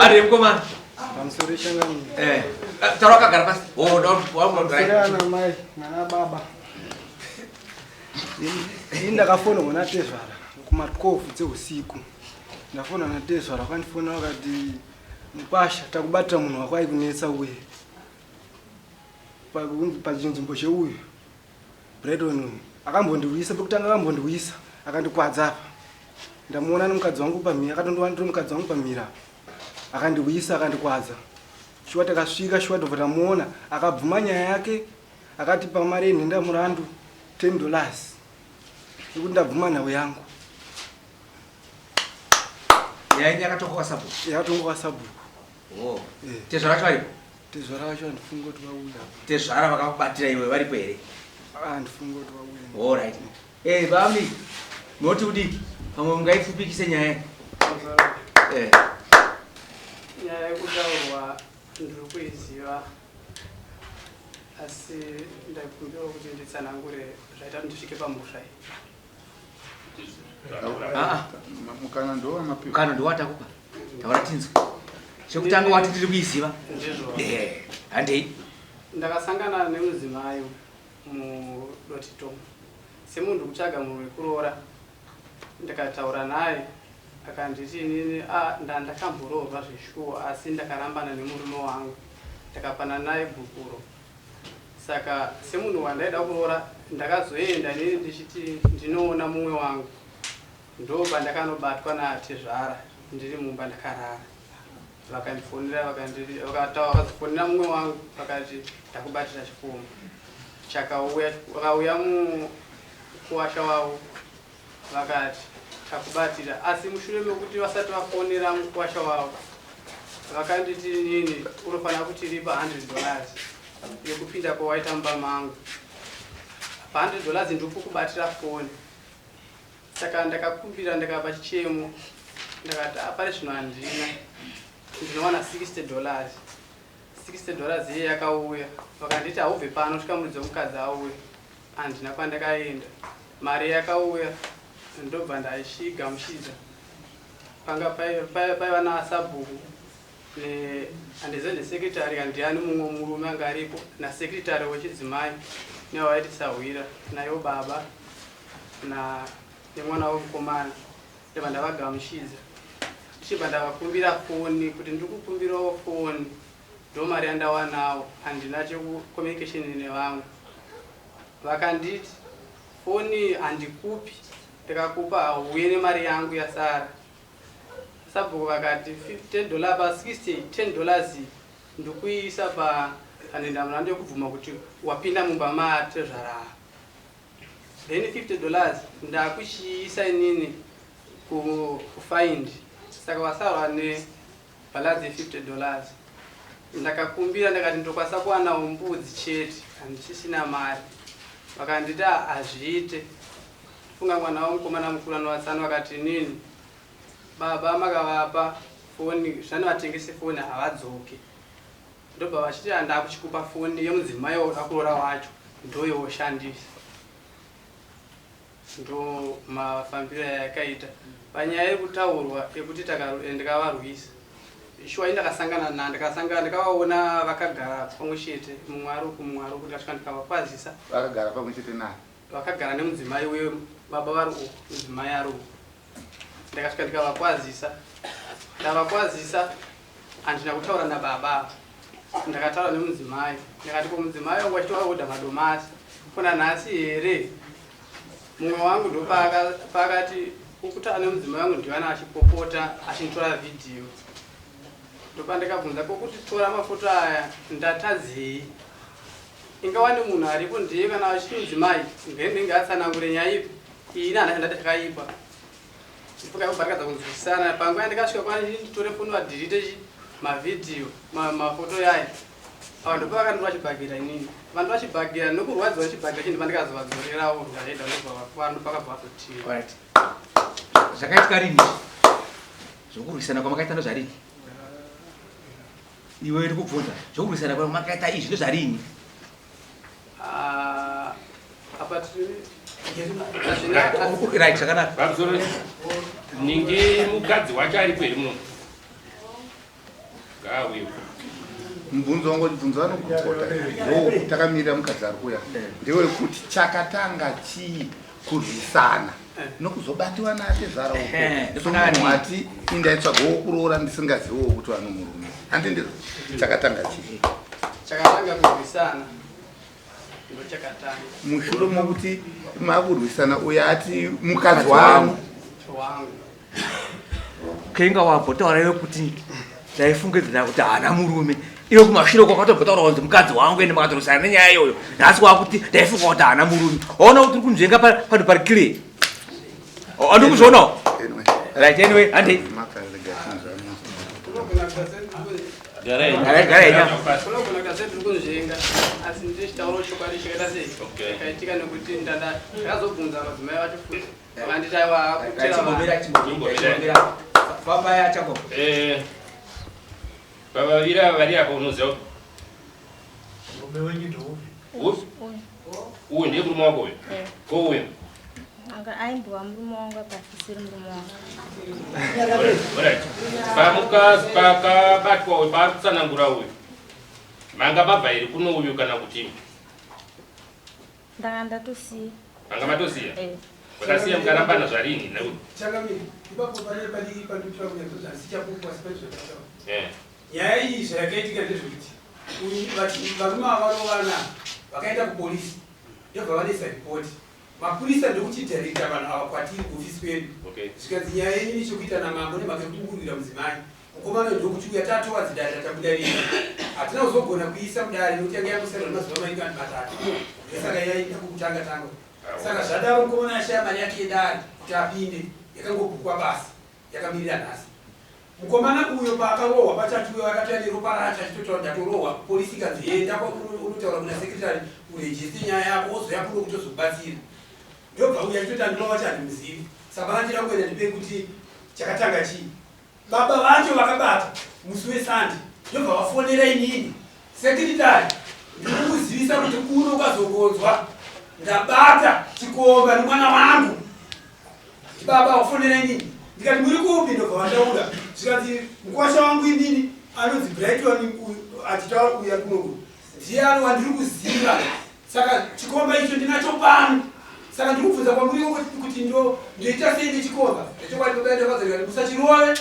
Ari mkoma. Pamsoresha ngani? Taroka kagara pasi. Oh, no, Sera mai, na baba. Ndakafona ngona tezvara kumatkofu dzeusiku. Ndafona na tezvara kwandifona wakati mupasha takubata munhu wakwai kunetsa uye. Pachinzvimbo cheuyu. Bredon akambondiwisa pekutanga akambondiwisa akandikwadza apa. Ndamuona nomukadzi wangu pamira akatondowandira mukadzi wangu pamira. Akandiwisa akandikwadza. Shuwa takasvika shuwa tovotamuona akabvuma nyaya yake akati pamari yenhenda murandu $10 yekuti ndabvuma nhau yangu. Nyaya yakatokoka sabhuku. Yakatongoka sabhuku. Oh. Tezvara racho varipo? Tezvara racho handifungi kuti vauya. Tezvara vakakubatira iwe varipo here? Handifungi kuti vauya. All right. Bami. Noti udiki. Pamwe mungaipfupikise nyaya. Nyaya yekutaurwa ndiri kuiziva asi ndakumbira kuti nditsanangure zvaita kuti ndisvike pamusha iyi. Mukana ndo amapiwa. Mukana ndo watakupa. Taura tinzwe. Chekutanga wati ndiri kuiziva. Ndizvo. Handei. Ndakasangana nemudzimai mudotito. Semunhu kutsvaga munhu wekuroora. Ndakataura naye akanditi inini ndakambororwa zveshuwa asi ndakarambana nemurume wangu. Ndakapana naye gukuro. Saka semunhu wandaida kuroora ndakazoenda inini ndichiti ndinoona mumwe wangu. Ndo pandakanobatwa natezvara ndiri mumba ndakarara. Vakandifonera vakazofonera mumwe wangu vakati ndakubatira chipfumo. Vakauya mukuwasha wavo vakati takubatira asi mushure mekuti vasati vafonera mukuwasha wavo vakanditi nini unofanira kutiripa $100 yekupinda kwawaita mumba mangu. $100 ndipo kubatira foni. Saka ndakakumbira ndakapa chichemo ndakati apare zvino handina ndinowana $60. $60 iye yakauya vakanditi haubve pano svika muridzi womukadzi auya. Handina kwandakaenda. Mari yakauya ndobva ndachigamuchidza. Panga paiva nasabhuku handizive nesekretari kana ndiani mumwe murume anga aripo nasekretari wechidzimai newaiti Sahwira nayo baba nemwana womukomana. Ndobva ndavagamuchidza. Ndichibva ndavakumbira foni kuti ndiri kukumbirawo foni. Ndo mari yandawanawo handina chekucommunication nevamwe. Vakanditi foni handikupi ndikakupa hauye nemari yangu yasara. Sabhuku vakati $10 pa $10 ndikuisa panhendamurando yekubvuma kuti wapinda mumba matezvara. Then $50 ndakuchiisa inini kufind. Saka wasarwa nebhaladzi $50. Ndakakumbira ndakati ndokwanisa kuwana mbudzi chete handisisina mari. Vakanditi hazviite. Funga mwana womukomana mukuru anowatsana vakati nini baba makavapa foni zvanovatengese foni havadzoke. Ndobva vachiti handakuchikupa foni yemudzimai wakakuroora wacho ndoyowoshandisa. Ndo mafambiro yakaita panyaya yekutaurwa yekuti ndikavarwisa. Shuwa indakasangana ndikavaona vakagara pamwe chete mumwe ari uku mumwe ari uku ndikasvika ndikavakwazisa. Vakagara pamwe chete nani? Vakagara nemudzimai webaba vari uku mudzimai ari uku. Ndakasvika ndikavakwazisa. Ndavakwazisa handina kutaura nababa. Ndakataura nemudzimai. Ndakati ko mudzimai wangu achitovaodha madomasi. Kuna nhasi here mumwe wangu ndo pakati ukutaura nemudzimai wangu ndivana achipopota achinditora vhidhiyo. Ndopandikabvunza kokuti tora mafoto aya ndatadzei. Ingawani munhu aripo ndiye kana achiti mudzimai ndenge atsanangure nyaya ipi iyi nehana ndati takaipa. Ndikabva kunzwisisana panguva ndikasvika kwanditore foni vadhirite mavhidhiyo mafoto yayo. Ava ndipo vakandova chibhagira inini. Vanhu vachibhagira nokurwadziwa vachibhagira chindi pandikazovadzorerawo ndaenda ndopakabva vatotiwa. Zvakaitika rini? Zvokurwisana kwamakaita ndozvarini? Iwe uri kubvunza zvokurwisana kwamakaita izvi ndozvarini? Apa tiri right zvakanaka. Ninge mukadzi wacho ari kweri munhu. wewe. Mbunzo wangu bvunzo vanokupota ndo takamirira mukadzi ari kuya ndewe kuti chakatanga chii kurwisana nokuzobatiwa nate zara uko ati indaitsvagowo kuroora ndisingaziviwo kuti vano murume handindizvo chakatanga chii chakatanga kurwisana ndo chakatanga mushure mokuti makurwisana uyo ati mukadzi wangu kenga wabhotaura iwe kuti ndaifungidzira kuti haana murume iwe kumashure kwakatobhotaura kunzi mukadzi wangu ende makatorwisana nenyaya iyoyo nhasi wakuti ndaifunga kuti haana murume waona kuti uri kunzvenga panhu pari clear handi kuzvionawo right anyway handi unogona kaseti uri kunzvenga asi ndichitaura chokwadi chakaita sei chakaitika nekuti ndakazobvunza madzimai vacho futi vakanditi aiwa vabaya chako vavavira vari apa unoziva murume wenyu ndoupi uyu ndiye murume wako uyu ko uyu aimbova murume wangu apasisiri murume wangu pamukazi pakabatwa uyu paakutsanangura uyu manga mabva iri kuno uyu kana kuti ndanga ndatosiya manga matosiya vakasiya mukarambana zvarini neuyu nyaya iyi zvayakaitika ndezvekuti varume avarovana vakaenda kupolisi yobva vanesa ripoti mapurisa ndokuchidharekta vanhu ava kwatiri kuofisi kwedu zvikanzi nyaya yenyu nichokuita namambo nemhaka yekudungurira mudzimai mukomana ndokuti uya tatova zidare ratabuda rino hatina kuzogona kuisa mudare nokuti yanga yangosara nemazuva maingi vanhu vatatu ndosaka yaita kukutanga tanga saka zvadaro mukomana ashaya mari yake yedare kuti apinde yakangobhukwa basi yakamirira nhasi mukomana uyo paakarohwa patatu uyo akatoya neropa racho achitotaura ndatorohwa polisi ikanzi enda unotaura kuna sekretari urejiste nyaya yako ozoya kuno kutozokubatsira ndobva uya achitoti andinova chandimuzivi saka vakandira kuenda ndipe kuti chakatanga chii baba vacho vakabata musi wesande ndobva vafonera inini sekretari ndiri kuzivisa kuti kuno ukazogonzwa ndabata chikomba nemwana wangu baba vafonera inini ndikati muri kupi ndobva vandaura zvikanzi mukwasha wangu inini anonzi brighton achitaura kuuya kunoku ndiye ano wandiri kuziva saka chikomba icho ndinacho pano saka ndiri kubvunza kwamuri kuti ndoita sei nechikomba echokwadi baba ndakazarikati musachirove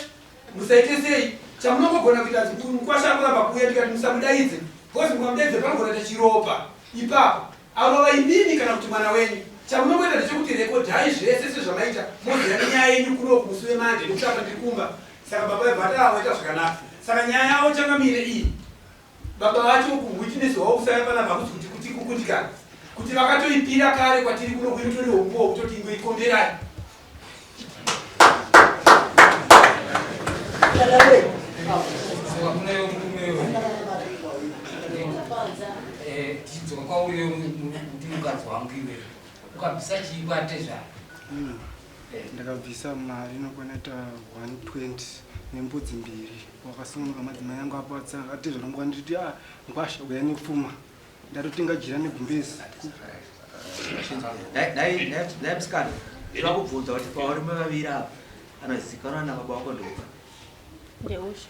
musaite sei chamunongogona kuita mukwasha akuramba kuuya ndikati musamudaidze bcause mukamudaidze panogona ta chiropa ipapo arova inini kana kuti mwana wenyu chamunongoita ndechekuti rekodhai zvese sezvamaita moziya nenyaya yenyu kunoku musi wemande nekuti apa ndiri kumba saka baba vebhata avo ita zvakanaka saka nyaya yavo changamire iyi baba vacho kuwitness wavo kusaya panabva kuzi kuti kukundikana kuti vakatoipira kare kwatiri kuno kuinotori hombo kutoti ingoikomberai tidzoka kwauriyo kuti mukadzi wangu iwe ukabvisa chiibate zvaro ndakabvisa mari inokwanata 120 nembudzi 2 wakasununga madzimai yangu apatsa atizvorambwa nditi nkwasha uya nepfuma ndatotenga jira negumbezi naimusikana zvava kubvunza kuti pavarume vaviri ava anozikanwa nababa wako ndoka ndeusha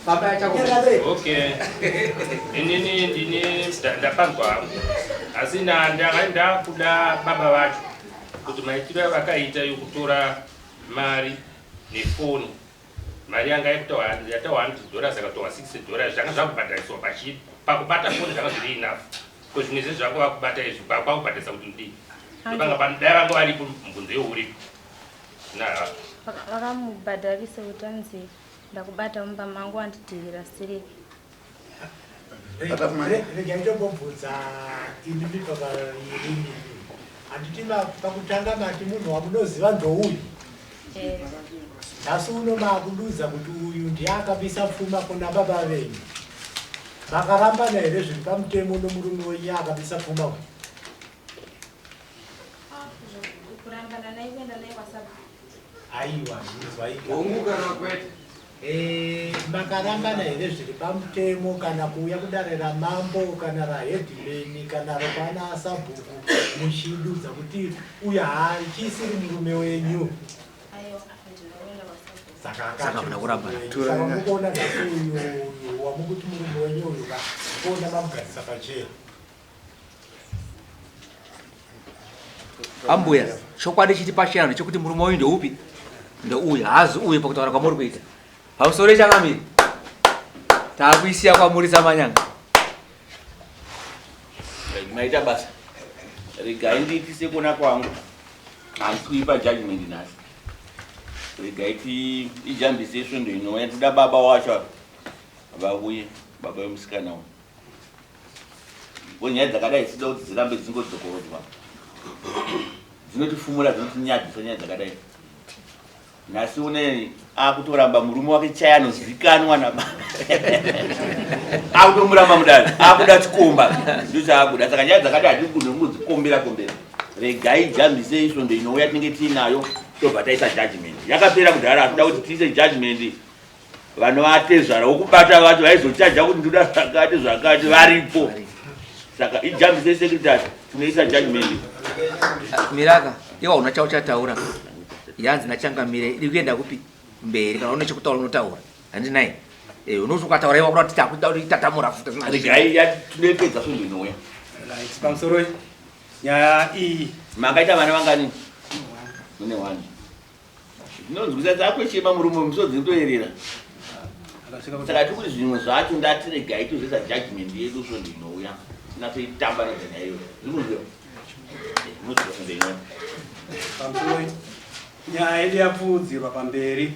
baba yachako okay inini ndine ndapanzwa asi ndanga kuda baba vacho kuti maitiro vakaita yokutora mari nefoni mari yanga yata $100 akatowa $60 zvanga zvakubhadhariswa pashi pakubata foni zvanga zviri enough ko zvimwe zvezvi zvako vakubata izvi kwakubhadharisa kuti ndii dai vanga varipo mbunzo yeuri vakamubhadharisa kuti anzi ndakubata mumba mangu andidhirira siriki rega nditombobvudza inini pakairimi handiti pakutanga mati munhu wamunoziva ndouyu nhasi uno maakududza kuti uyu ndiye akabisa pfuma kuna baba venyu makarambana here zviri pamutemo nomurume wenyu akabisa pfuma uyu kurambana naivenda naikwasaba aiwa zvizwaika hongu kana kwete makarambana here zviri pamutemo kana kuuya kudarira mambo kana rahedimeni kana rokwana asabhuku muchidudza kuti uyu haachisiri murume wenyu saka muna kuramba mukuona nhasi uyu wamukuti murume wenyu uyu kuona mamugadzisa pachena. ambuya chokwadi chiti pachena ndechekuti murume uyu ndeupi ndeuyu haazi uyu pakutaura kwamuri kuita pamusoro changamiri taakuisiya kwamuri samanyanga maita basa regai ndiitise kuona kwangu handikuipa judgment nhasi regai ijambise svondo inouya tida baba wacho vauye baba vemusikana uyu nyaya dzakadai sida kuti dzirambe dzingodzokorotwa dzinotifumura dzinotinyadzisa nyaya dzakadai nhasi une akutoramba murume wake chai anozivikanwa nababa akutomuramba mudani akuda chikomba ndochaakuda saka nyaya dzakadai hatiri kundomudzikombera kombera regai jambise isvondo inouya tinenge tiinayo tobva taisa judgment yakapera kudhara atoda kuti tiise judgment vanovatezvara wokubata vacho vaizochaja kuti ndoda zvakati varipo saka ijambise secretary tinoisa judgment miraka iwa una chauchataura yanzi nachangamire iri kuenda kupi mberi kana une chekutaura unotaura handinai unoti ukataura iwa kuti takuda kuti tatamura futa regai tinopedza svondo inouya pamusoro nyaya iyi makaita vana vangani mune wani zvinonzwisa dzakweshema murume musodzi kutoerera saka tiri kuti zvimwe zvacho ndatiregai tozoisa judgment yedu svondo inouya tinatoitamba nedzenya iyoyo zvikunziwa pamusoro nyaya yedu yapfuudzirwa pamberi